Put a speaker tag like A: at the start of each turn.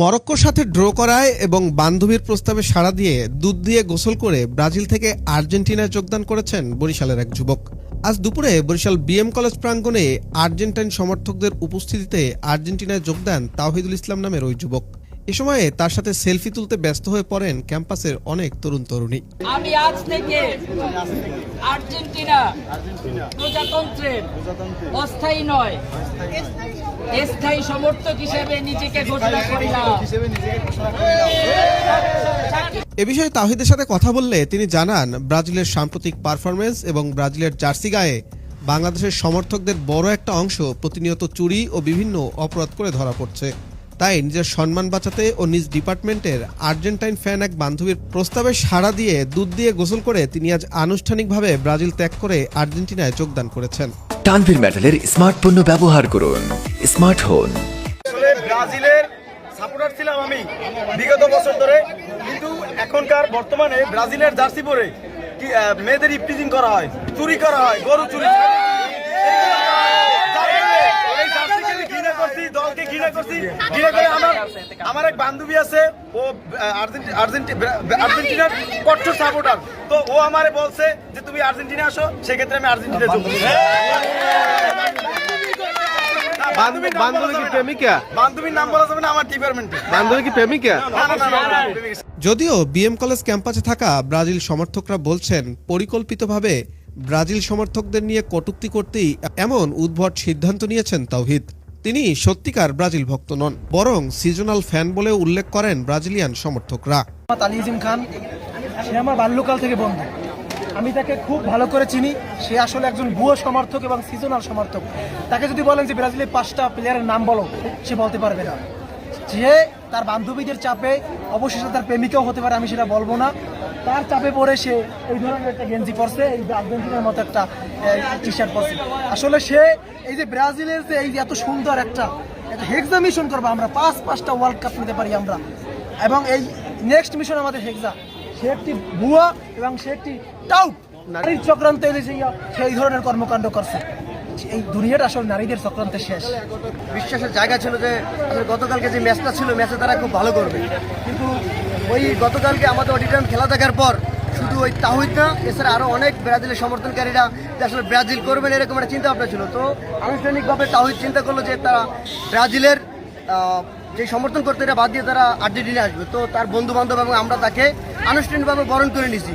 A: মরক্কোর সাথে ড্র করায় এবং বান্ধবীর প্রস্তাবে সাড়া দিয়ে দুধ দিয়ে গোসল করে ব্রাজিল থেকে আর্জেন্টিনায় যোগদান করেছেন বরিশালের এক যুবক। আজ দুপুরে বরিশাল বিএম কলেজ প্রাঙ্গণে আর্জেন্টাইন সমর্থকদের উপস্থিতিতে আর্জেন্টিনায় যোগ দেন তাওহিদুল ইসলাম নামের ওই যুবক। এ সময়ে তার সাথে সেলফি তুলতে ব্যস্ত হয়ে পড়েন ক্যাম্পাসের অনেক তরুণ তরুণী।
B: আমি আজ থেকে আর্জেন্টিনা প্রজাতন্ত্রের অস্থায়ী নয় স্থায়ী সমর্থক হিসেবে নিজেকে ঘোষণা করলাম।
A: এ বিষয়ে তাওহিদের সাথে কথা বললে তিনি জানান, ব্রাজিলের সাম্প্রতিক পারফরমেন্স এবং ব্রাজিলের জার্সি গায়ে বাংলাদেশের সমর্থকদের বড় একটা অংশ প্রতিনিয়ত চুরি ও বিভিন্ন অপরাধ করে ধরা পড়ছে। তাই নিজের সম্মান বাঁচাতে ও নিজ ডিপার্টমেন্টের আর্জেন্টাইন ফ্যান এক বান্ধবীর প্রস্তাবে সাড়া দিয়ে দুধ দিয়ে গোসল করে তিনি আজ আনুষ্ঠানিকভাবে ব্রাজিল ত্যাগ করে আর্জেন্টিনায় যোগদান করেছেন।
C: তানভীর মেটালের স্মার্ট পণ্য ব্যবহার করুন, স্মার্ট হন।
D: ব্রাজিলের সাপোর্টার ছিলাম আমি বিগত বছর ধরে, কিন্তু এখনকার বর্তমানে ব্রাজিলের জার্সি পরে মেয়েদের ইফটিজিং করা হয়, চুরি করা হয়, গরু চুরি। আমার এক বান্ধবী আছে, ও আর্জেন্টিনার কঠোর সাপোর্টার। তো ও আমারে বলছে যে তুমি আর্জেন্টিনা আসো, সেক্ষেত্রে আমি আর্জেন্টিনা যোগ দিই। বান্ধবীর নাম বলা যাবে না আমার ডিপার্টমেন্টে। বান্ধবী কি প্রেমিকা?
A: যদিও বিএম কলেজ ক্যাম্পাসে থাকা ব্রাজিল সমর্থকরা বলছেন, পরিকল্পিতভাবে ব্রাজিল সমর্থকদের নিয়ে কটূক্তি করতেই এমন উদ্ভট সিদ্ধান্ত নিয়েছেন তাওহিদ। তিনি সত্যিকার ব্রাজিল ভক্ত নন, বরং সিজনাল ফ্যান বলে উল্লেখ করেন ব্রাজিলিয়ান সমর্থকরা।
E: তালিজিম খান, সে আমার বাল্যকাল থেকে বন্ধু, আমি তাকে খুব ভালো করে চিনি। সে আসলে একজন ভুয়ো সমর্থক এবং সিজনাল সমর্থক। তাকে যদি বলেন যে ব্রাজিলের 5টা প্লেয়ারের নাম বলো, সে বলতে পারবে না। যে তার বান্ধবীদের চাপে, অবশেষে তার প্রেমিকাও হতে পারে, আমি সেটা বলবো না, তার চাপে পড়ে সে এই ধরনের একটা গেঞ্জি পরছে, এই আর্জেন্টিনার মতো একটা টি শার্ট পরছে। আসলে সে এই যে ব্রাজিলের যে এই এত সুন্দর একটা হেক্সা মিশন করবো আমরা, 5টা ওয়ার্ল্ড কাপ নিতে পারি আমরা, এবং এই নেক্সট মিশন আমাদের হেক্সা। সে একটি ভুয়া এবং সে একটি টাউট নারীর চক্রান্তে সেই ধরনের কর্মকাণ্ড করছে। এই দুনিয়াটা আসলে নারীদের চক্রান্তে শেষ।
D: বিশ্বাসের জায়গা ছিল যে গতকালকে যে ম্যাচটা ছিল, ম্যাচে তারা খুব ভালো করবে, কিন্তু ওই গতকালকে আমাদের অডিটারিয়াম খেলা দেখার পর শুধু ওই তাওহিদ না, এছাড়া আরও অনেক ব্রাজিলের সমর্থনকারীরা যে আসলে ব্রাজিল করবেন এরকম একটা চিন্তা ভাবনা ছিল। তো আনুষ্ঠানিকভাবে তাওহিদ চিন্তা করলো যে তারা ব্রাজিলের যে সমর্থন করতে, এটা বাদ দিয়ে তারা আর্জেন্টিনা আসবে। তো তার বন্ধু বান্ধব এবং আমরা তাকে আনুষ্ঠানিকভাবে বরণ করে নিয়েছি।